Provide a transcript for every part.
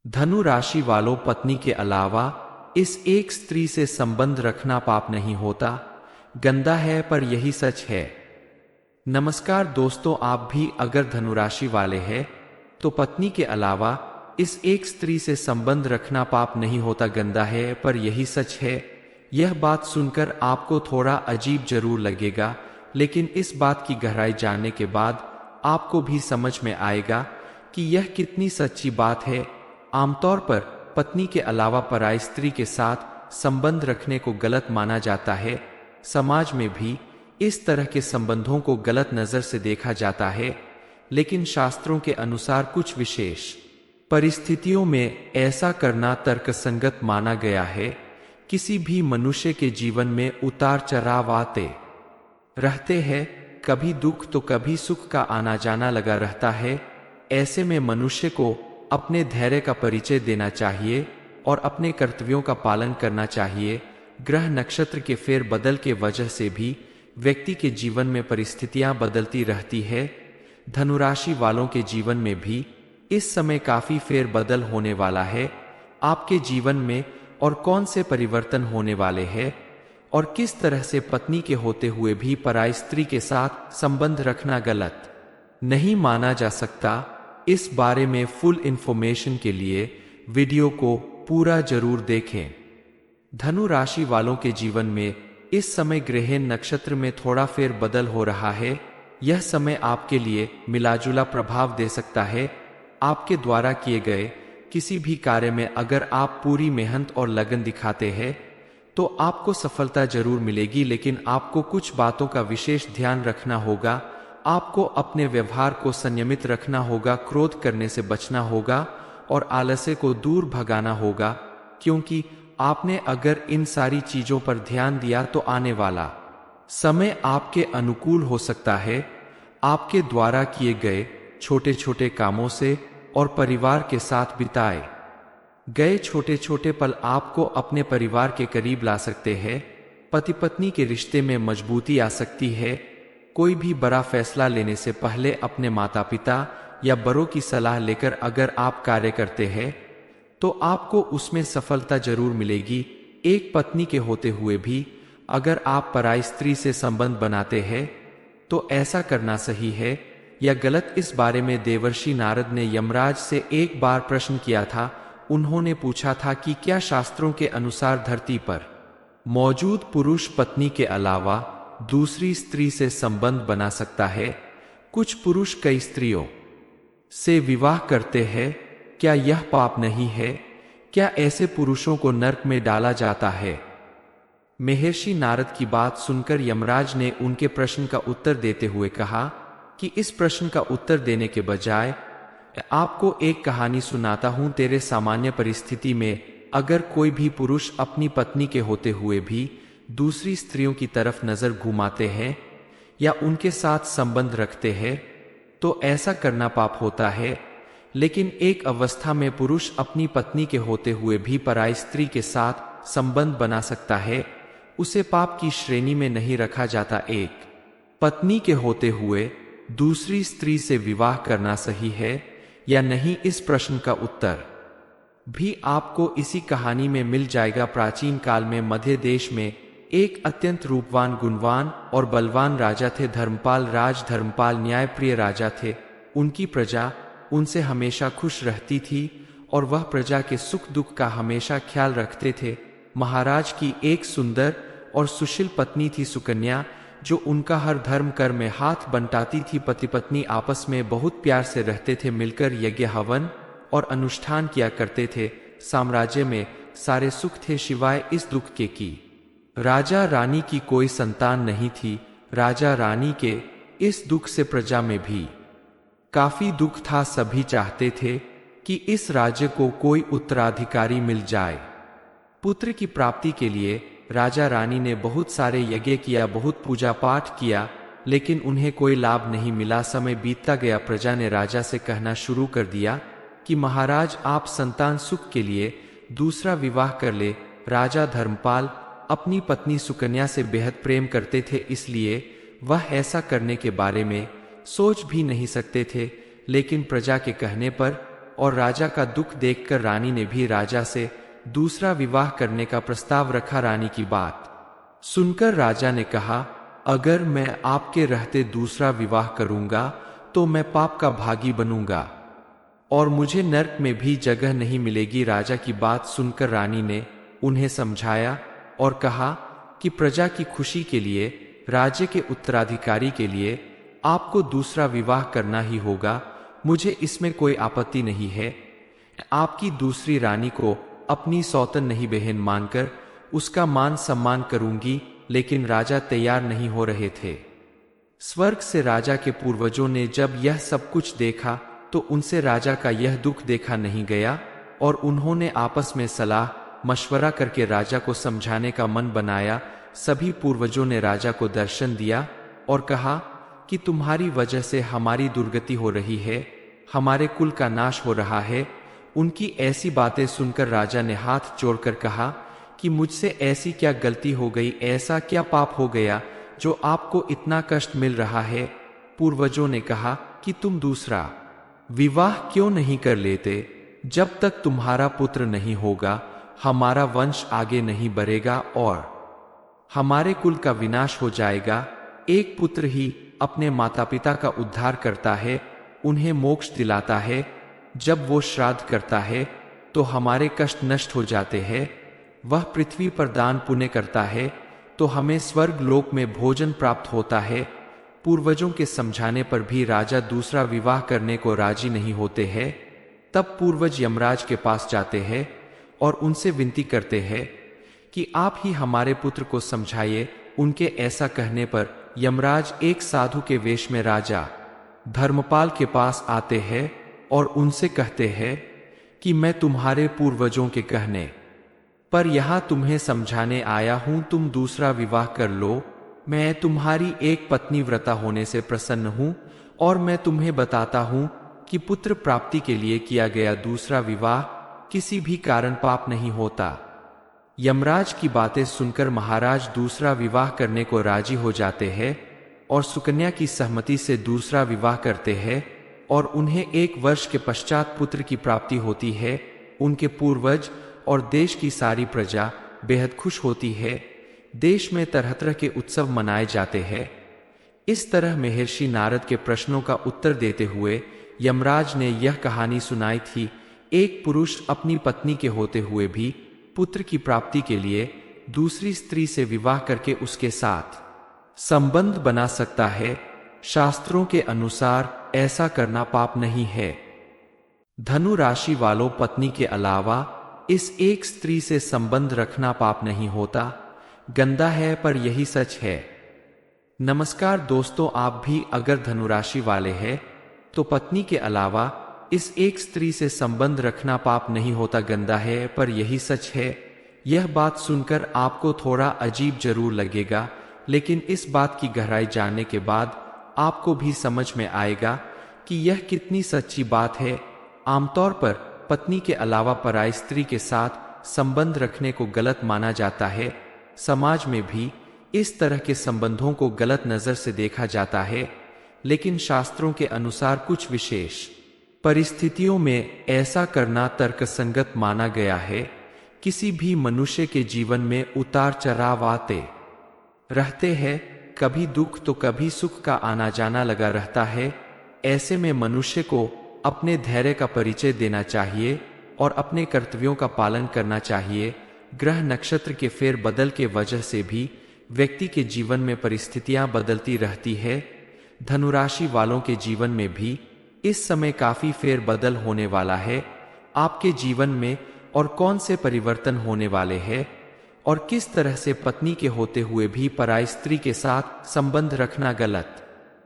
धनु राशि वालों, पत्नी के अलावा इस एक स्त्री से संबंध रखना पाप नहीं होता, गंदा है, पर यही सच है। नमस्कार दोस्तों, आप भी अगर धनु राशि वाले हैं तो पत्नी के अलावा इस एक स्त्री से संबंध रखना पाप नहीं होता, गंदा है, पर यही सच है। यह बात सुनकर आपको थोड़ा अजीब जरूर लगेगा, लेकिन इस बात की गहराई जानने के बाद आपको भी समझ में आएगा कि यह कितनी सच्ची बात है। आमतौर पर पत्नी के अलावा पराई स्त्री के साथ संबंध रखने को गलत माना जाता है। समाज में भी इस तरह के संबंधों को गलत नजर से देखा जाता है, लेकिन शास्त्रों के अनुसार कुछ विशेष परिस्थितियों में ऐसा करना तर्कसंगत माना गया है। किसी भी मनुष्य के जीवन में उतार चढ़ाव आते रहते हैं, कभी दुख तो कभी सुख का आना जाना लगा रहता है। ऐसे में मनुष्य को अपने धैर्य का परिचय देना चाहिए और अपने कर्तव्यों का पालन करना चाहिए। ग्रह नक्षत्र के फेरबदल के वजह से भी व्यक्ति के जीवन में परिस्थितियां बदलती रहती है। धनुराशि वालों के जीवन में भी इस समय काफी फेरबदल होने वाला है। आपके जीवन में और कौन से परिवर्तन होने वाले हैं और किस तरह से पत्नी के होते हुए भी पराई स्त्री के साथ संबंध रखना गलत नहीं माना जा सकता, इस बारे में फुल इंफॉर्मेशन के लिए वीडियो को पूरा जरूर देखें। धनु राशि वालों के जीवन में इस समय ग्रह नक्षत्र में थोड़ा फेरबदल हो रहा है। यह समय आपके लिए मिलाजुला प्रभाव दे सकता है। आपके द्वारा किए गए किसी भी कार्य में अगर आप पूरी मेहनत और लगन दिखाते हैं तो आपको सफलता जरूर मिलेगी, लेकिन आपको कुछ बातों का विशेष ध्यान रखना होगा। आपको अपने व्यवहार को संयमित रखना होगा, क्रोध करने से बचना होगा और आलस्य को दूर भगाना होगा, क्योंकि आपने अगर इन सारी चीजों पर ध्यान दिया तो आने वाला समय आपके अनुकूल हो सकता है। आपके द्वारा किए गए छोटे छोटे कामों से और परिवार के साथ बिताए गए छोटे छोटे पल आपको अपने परिवार के करीब ला सकते हैं। पति पत्नी के रिश्ते में मजबूती आ सकती है। कोई भी बड़ा फैसला लेने से पहले अपने माता पिता या बड़ों की सलाह लेकर अगर आप कार्य करते हैं तो आपको उसमें सफलता जरूर मिलेगी। एक पत्नी के होते हुए भी अगर आप पराई स्त्री से संबंध बनाते हैं तो ऐसा करना सही है या गलत, इस बारे में देवर्षि नारद ने यमराज से एक बार प्रश्न किया था। उन्होंने पूछा था कि क्या शास्त्रों के अनुसार धरती पर मौजूद पुरुष पत्नी के अलावा दूसरी स्त्री से संबंध बना सकता है? कुछ पुरुष कई स्त्रियों से विवाह करते हैं, क्या यह पाप नहीं है? क्या ऐसे पुरुषों को नरक में डाला जाता है? महर्षि नारद की बात सुनकर यमराज ने उनके प्रश्न का उत्तर देते हुए कहा कि इस प्रश्न का उत्तर देने के बजाय आपको एक कहानी सुनाता हूं। तेरे सामान्य परिस्थिति में अगर कोई भी पुरुष अपनी पत्नी के होते हुए भी दूसरी स्त्रियों की तरफ नजर घुमाते हैं या उनके साथ संबंध रखते हैं तो ऐसा करना पाप होता है। लेकिन एक अवस्था में पुरुष अपनी पत्नी के होते हुए भी पराई स्त्री के साथ संबंध बना सकता है, उसे पाप की श्रेणी में नहीं रखा जाता। एक पत्नी के होते हुए दूसरी स्त्री से विवाह करना सही है या नहीं, इस प्रश्न का उत्तर भी आपको इसी कहानी में मिल जाएगा। प्राचीन काल में मध्य देश में एक अत्यंत रूपवान, गुणवान और बलवान राजा थे। धर्मपाल। राज धर्मपाल न्यायप्रिय राजा थे। उनकी प्रजा उनसे हमेशा खुश रहती थी और वह प्रजा के सुख दुख का हमेशा ख्याल रखते थे। महाराज की एक सुंदर और सुशील पत्नी थी सुकन्या, जो उनका हर धर्म कर्म में हाथ बंटाती थी। पति पत्नी आपस में बहुत प्यार से रहते थे, मिलकर यज्ञ हवन और अनुष्ठान किया करते थे। साम्राज्य में सारे सुख थे सिवाय इस दुख के कि राजा रानी की कोई संतान नहीं थी। राजा रानी के इस दुख से प्रजा में भी काफी दुख था। सभी चाहते थे कि इस राज्य को कोई उत्तराधिकारी मिल जाए। पुत्र की प्राप्ति के लिए राजा रानी ने बहुत सारे यज्ञ किया, बहुत पूजा पाठ किया, लेकिन उन्हें कोई लाभ नहीं मिला। समय बीतता गया। प्रजा ने राजा से कहना शुरू कर दिया कि महाराज, आप संतान सुख के लिए दूसरा विवाह कर ले। राजा धर्मपाल अपनी पत्नी सुकन्या से बेहद प्रेम करते थे, इसलिए वह ऐसा करने के बारे में सोच भी नहीं सकते थे। लेकिन प्रजा के कहने पर और राजा का दुख देखकर रानी ने भी राजा से दूसरा विवाह करने का प्रस्ताव रखा। रानी की बात सुनकर राजा ने कहा, अगर मैं आपके रहते दूसरा विवाह करूंगा तो मैं पाप का भागी बनूंगा और मुझे नरक में भी जगह नहीं मिलेगी। राजा की बात सुनकर रानी ने उन्हें समझाया और कहा कि प्रजा की खुशी के लिए, राज्य के उत्तराधिकारी के लिए आपको दूसरा विवाह करना ही होगा। मुझे इसमें कोई आपत्ति नहीं है। आपकी दूसरी रानी को अपनी सौतन नहीं बहन मानकर उसका मान सम्मान करूंगी। लेकिन राजा तैयार नहीं हो रहे थे। स्वर्ग से राजा के पूर्वजों ने जब यह सब कुछ देखा तो उनसे राजा का यह दुख देखा नहीं गया और उन्होंने आपस में सलाह मशवरा करके राजा को समझाने का मन बनाया। सभी पूर्वजों ने राजा को दर्शन दिया और कहा कि तुम्हारी वजह से हमारी दुर्गति हो रही है, हमारे कुल का नाश हो रहा है। उनकी ऐसी बातें सुनकर राजा ने हाथ जोड़कर कहा कि मुझसे ऐसी क्या गलती हो गई, ऐसा क्या पाप हो गया जो आपको इतना कष्ट मिल रहा है। पूर्वजों ने कहा कि तुम दूसरा विवाह क्यों नहीं कर लेते। जब तक तुम्हारा पुत्र नहीं होगा हमारा वंश आगे नहीं बढ़ेगा और हमारे कुल का विनाश हो जाएगा। एक पुत्र ही अपने माता पिता का उद्धार करता है, उन्हें मोक्ष दिलाता है। जब वो श्राद्ध करता है तो हमारे कष्ट नष्ट हो जाते हैं। वह पृथ्वी पर दान पुण्य करता है तो हमें स्वर्ग लोक में भोजन प्राप्त होता है। पूर्वजों के समझाने पर भी राजा दूसरा विवाह करने को राजी नहीं होते हैं। तब पूर्वज यमराज के पास जाते हैं और उनसे विनती करते हैं कि आप ही हमारे पुत्र को समझाइए। उनके ऐसा कहने पर यमराज एक साधु के वेश में राजा धर्मपाल के पास आते हैं और उनसे कहते हैं कि मैं तुम्हारे पूर्वजों के कहने पर यहां तुम्हें समझाने आया हूं, तुम दूसरा विवाह कर लो। मैं तुम्हारी एक पत्नी व्रता होने से प्रसन्न हूं और मैं तुम्हें बताता हूं कि पुत्र प्राप्ति के लिए किया गया दूसरा विवाह किसी भी कारण पाप नहीं होता। यमराज की बातें सुनकर महाराज दूसरा विवाह करने को राजी हो जाते हैं और सुकन्या की सहमति से दूसरा विवाह करते हैं और उन्हें 1 वर्ष के पश्चात पुत्र की प्राप्ति होती है। उनके पूर्वज और देश की सारी प्रजा बेहद खुश होती है। देश में तरह तरह के उत्सव मनाए जाते हैं। इस तरह महर्षि नारद के प्रश्नों का उत्तर देते हुए यमराज ने यह कहानी सुनाई थी। एक पुरुष अपनी पत्नी के होते हुए भी पुत्र की प्राप्ति के लिए दूसरी स्त्री से विवाह करके उसके साथ संबंध बना सकता है। शास्त्रों के अनुसार ऐसा करना पाप नहीं है। धनु राशि वालों, पत्नी के अलावा इस एक स्त्री से संबंध रखना पाप नहीं होता। गंदा है पर यही सच है। नमस्कार दोस्तों, आप भी अगर धनुराशि वाले हैं तो पत्नी के अलावा इस एक स्त्री से संबंध रखना पाप नहीं होता। गंदा है पर यही सच है। यह बात सुनकर आपको थोड़ा अजीब जरूर लगेगा, लेकिन इस बात की गहराई जानने के बाद आपको भी समझ में आएगा कि यह कितनी सच्ची बात है। आमतौर पर पत्नी के अलावा पराई स्त्री के साथ संबंध रखने को गलत माना जाता है। समाज में भी इस तरह के संबंधों को गलत नजर से देखा जाता है, लेकिन शास्त्रों के अनुसार कुछ विशेष परिस्थितियों में ऐसा करना तर्कसंगत माना गया है। किसी भी मनुष्य के जीवन में उतार चढ़ाव आते रहते हैं, कभी दुख तो कभी सुख का आना जाना लगा रहता है। ऐसे में मनुष्य को अपने धैर्य का परिचय देना चाहिए और अपने कर्तव्यों का पालन करना चाहिए। ग्रह नक्षत्र के फेर बदल के वजह से भी व्यक्ति के जीवन में परिस्थितियां बदलती रहती है। धनुराशि वालों के जीवन में भी इस समय काफी फेर बदल होने वाला है। आपके जीवन में और कौन से परिवर्तन होने वाले हैं और किस तरह से पत्नी के होते हुए भी पराई स्त्री के साथ संबंध रखना गलत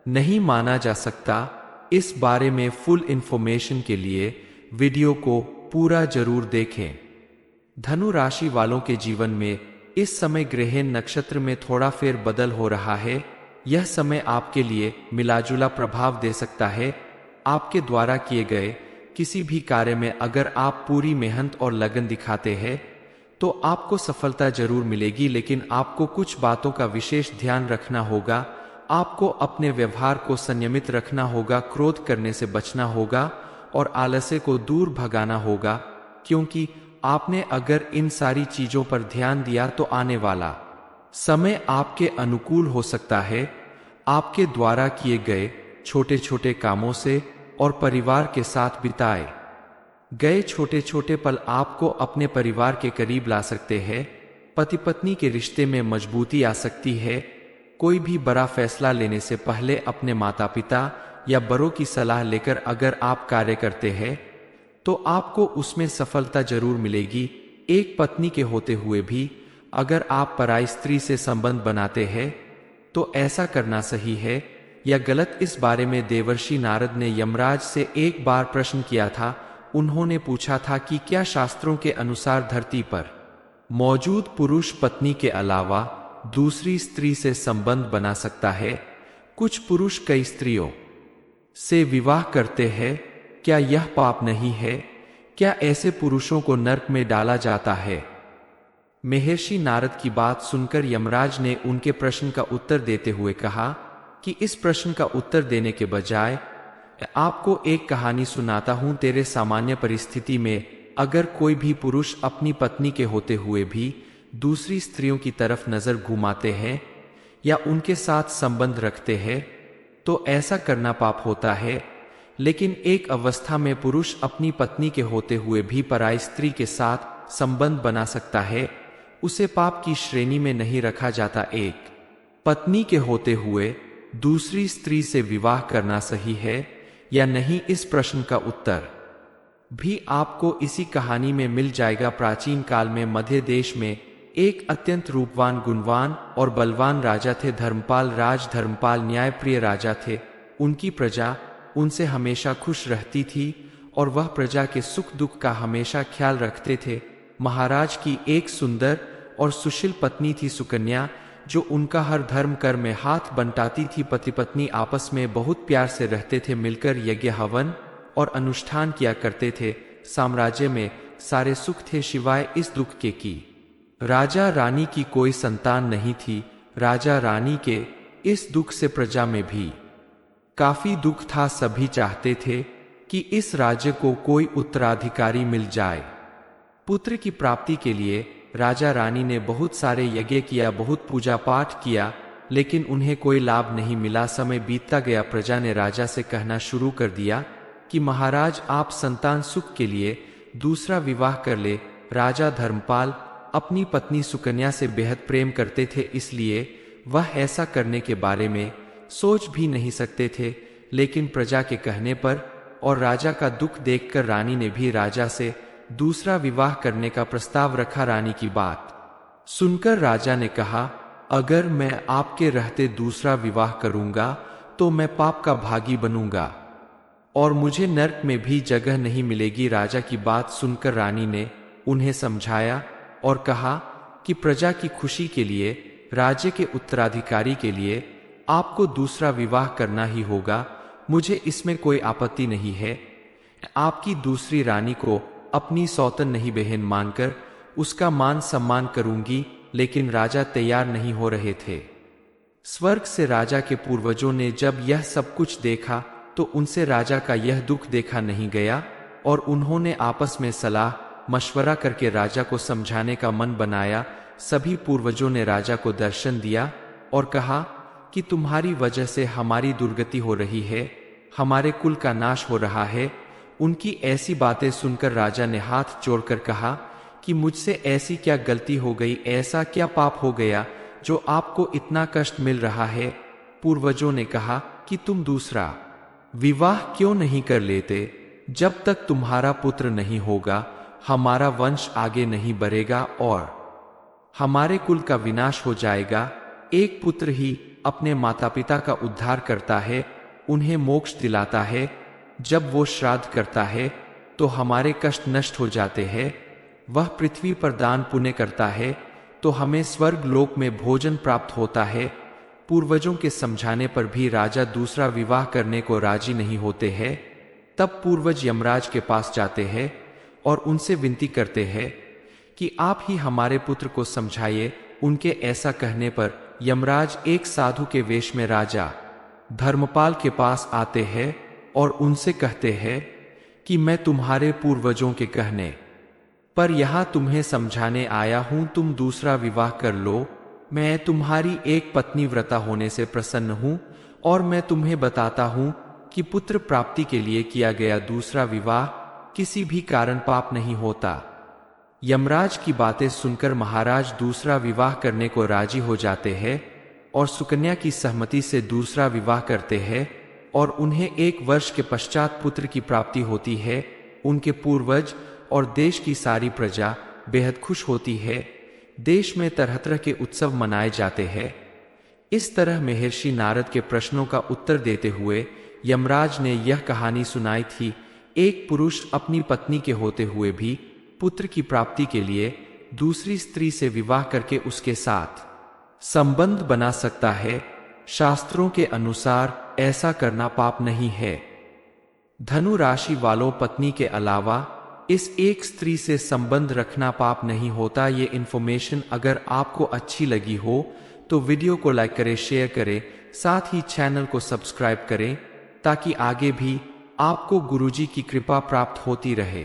नहीं माना जा सकता, इस बारे में फुल इंफॉर्मेशन के लिए वीडियो को पूरा जरूर देखें। धनु राशि वालों के जीवन में इस समय ग्रह नक्षत्र में थोड़ा फेर बदल हो रहा है। यह समय आपके लिए मिलाजुला प्रभाव दे सकता है। आपके द्वारा किए गए किसी भी कार्य में अगर आप पूरी मेहनत और लगन दिखाते हैं तो आपको सफलता जरूर मिलेगी, लेकिन आपको कुछ बातों का विशेष ध्यान रखना होगा। आपको अपने व्यवहार को संयमित रखना होगा, क्रोध करने से बचना होगा और आलस्य को दूर भगाना होगा, क्योंकि आपने अगर इन सारी चीजों पर ध्यान दिया तो आने वाला समय आपके अनुकूल हो सकता है। आपके द्वारा किए गए छोटे छोटे कामों से और परिवार के साथ बिताए गए छोटे छोटे पल आपको अपने परिवार के करीब ला सकते हैं। पति पत्नी के रिश्ते में मजबूती आ सकती है। कोई भी बड़ा फैसला लेने से पहले अपने माता पिता या बड़ों की सलाह लेकर अगर आप कार्य करते हैं तो आपको उसमें सफलता जरूर मिलेगी। एक पत्नी के होते हुए भी अगर आप पराई स्त्री से संबंध बनाते हैं तो ऐसा करना सही है या गलत, इस बारे में देवर्षि नारद ने यमराज से एक बार प्रश्न किया था। उन्होंने पूछा था कि क्या शास्त्रों के अनुसार धरती पर मौजूद पुरुष पत्नी के अलावा दूसरी स्त्री से संबंध बना सकता है? कुछ पुरुष कई स्त्रियों से विवाह करते हैं, क्या यह पाप नहीं है? क्या ऐसे पुरुषों को नरक में डाला जाता है? महर्षि नारद की बात सुनकर यमराज ने उनके प्रश्न का उत्तर देते हुए कहा कि इस प्रश्न का उत्तर देने के बजाय आपको एक कहानी सुनाता हूं। तेरे सामान्य परिस्थिति में अगर कोई भी पुरुष अपनी पत्नी के होते हुए भी दूसरी स्त्रियों की तरफ नजर घुमाते हैं या उनके साथ संबंध रखते हैं तो ऐसा करना पाप होता है। लेकिन एक अवस्था में पुरुष अपनी पत्नी के होते हुए भी पराई स्त्री के साथ संबंध बना सकता है, उसे पाप की श्रेणी में नहीं रखा जाता। एक पत्नी के होते हुए दूसरी स्त्री से विवाह करना सही है या नहीं, इस प्रश्न का उत्तर भी आपको इसी कहानी में मिल जाएगा। प्राचीन काल में मध्य देश में एक अत्यंत रूपवान, गुणवान और बलवान राजा थे। धर्मपाल। राज धर्मपाल न्यायप्रिय राजा थे। उनकी प्रजा उनसे हमेशा खुश रहती थी और वह प्रजा के सुख दुख का हमेशा ख्याल रखते थे। महाराज की एक सुंदर और सुशील पत्नी थी सुकन्या, जो उनका हर धर्म कर्म में हाथ बंटाती थी। पति पत्नी आपस में बहुत प्यार से रहते थे, मिलकर यज्ञ हवन और अनुष्ठान किया करते थे। साम्राज्य में सारे सुख थे सिवाय इस दुख के कि राजा रानी की कोई संतान नहीं थी। राजा रानी के इस दुख से प्रजा में भी काफी दुख था। सभी चाहते थे कि इस राज्य को कोई उत्तराधिकारी मिल जाए। पुत्र की प्राप्ति के लिए राजा रानी ने बहुत सारे यज्ञ किया, बहुत पूजा पाठ किया, लेकिन उन्हें कोई लाभ नहीं मिला। समय बीतता गया। प्रजा ने राजा से कहना शुरू कर दिया कि महाराज, आप संतान सुख के लिए दूसरा विवाह कर ले। राजा धर्मपाल अपनी पत्नी सुकन्या से बेहद प्रेम करते थे, इसलिए वह ऐसा करने के बारे में सोच भी नहीं सकते थे। लेकिन प्रजा के कहने पर और राजा का दुख देखकर रानी ने भी राजा से दूसरा विवाह करने का प्रस्ताव रखा। रानी की बात सुनकर राजा ने कहा, अगर मैं आपके रहते दूसरा विवाह करूंगा तो मैं पाप का भागी बनूंगा और मुझे नरक में भी जगह नहीं मिलेगी। राजा की बात सुनकर रानी ने उन्हें समझाया और कहा कि प्रजा की खुशी के लिए, राज्य के उत्तराधिकारी के लिए आपको दूसरा विवाह करना ही होगा। मुझे इसमें कोई आपत्ति नहीं है। आपकी दूसरी रानी को अपनी सौतन नहीं बहन मानकर उसका मान सम्मान करूंगी। लेकिन राजा तैयार नहीं हो रहे थे। स्वर्ग से राजा के पूर्वजों ने जब यह सब कुछ देखा तो उनसे राजा का यह दुख देखा नहीं गया और उन्होंने आपस में सलाह मशवरा करके राजा को समझाने का मन बनाया। सभी पूर्वजों ने राजा को दर्शन दिया और कहा कि तुम्हारी वजह से हमारी दुर्गति हो रही है, हमारे कुल का नाश हो रहा है। उनकी ऐसी बातें सुनकर राजा ने हाथ जोड़कर कहा कि मुझसे ऐसी क्या गलती हो गई, ऐसा क्या पाप हो गया जो आपको इतना कष्ट मिल रहा है? पूर्वजों ने कहा कि तुम दूसरा विवाह क्यों नहीं कर लेते? जब तक तुम्हारा पुत्र नहीं होगा हमारा वंश आगे नहीं बढ़ेगा और हमारे कुल का विनाश हो जाएगा। एक पुत्र ही अपने माता पिता का उद्धार करता है, उन्हें मोक्ष दिलाता है। जब वो श्राद्ध करता है तो हमारे कष्ट नष्ट हो जाते हैं। वह पृथ्वी पर दान पुण्य करता है तो हमें स्वर्ग लोक में भोजन प्राप्त होता है। पूर्वजों के समझाने पर भी राजा दूसरा विवाह करने को राजी नहीं होते हैं। तब पूर्वज यमराज के पास जाते हैं और उनसे विनती करते हैं कि आप ही हमारे पुत्र को समझाइए। उनके ऐसा कहने पर यमराज एक साधु के वेश में राजा धर्मपाल के पास आते हैं और उनसे कहते हैं कि मैं तुम्हारे पूर्वजों के कहने पर यहां तुम्हें समझाने आया हूं, तुम दूसरा विवाह कर लो। मैं तुम्हारी एक पत्नी व्रता होने से प्रसन्न हूं और मैं तुम्हें बताता हूं कि पुत्र प्राप्ति के लिए किया गया दूसरा विवाह किसी भी कारण पाप नहीं होता। यमराज की बातें सुनकर महाराज दूसरा विवाह करने को राजी हो जाते हैं और सुकन्या की सहमति से दूसरा विवाह करते हैं और उन्हें 1 वर्ष के पश्चात पुत्र की प्राप्ति होती है। उनके पूर्वज और देश की सारी प्रजा बेहद खुश होती है। देश में तरह तरह के उत्सव मनाए जाते हैं। इस तरह महर्षि नारद के प्रश्नों का उत्तर देते हुए यमराज ने यह कहानी सुनाई थी। एक पुरुष अपनी पत्नी के होते हुए भी पुत्र की प्राप्ति के लिए दूसरी स्त्री से विवाह करके उसके साथ संबंध बना सकता है। शास्त्रों के अनुसार ऐसा करना पाप नहीं है। धनु राशि वालों, पत्नी के अलावा इस एक स्त्री से संबंध रखना पाप नहीं होता। ये इन्फॉर्मेशन अगर आपको अच्छी लगी हो तो वीडियो को लाइक करें, शेयर करें, साथ ही चैनल को सब्सक्राइब करें ताकि आगे भी आपको गुरुजी की कृपा प्राप्त होती रहे।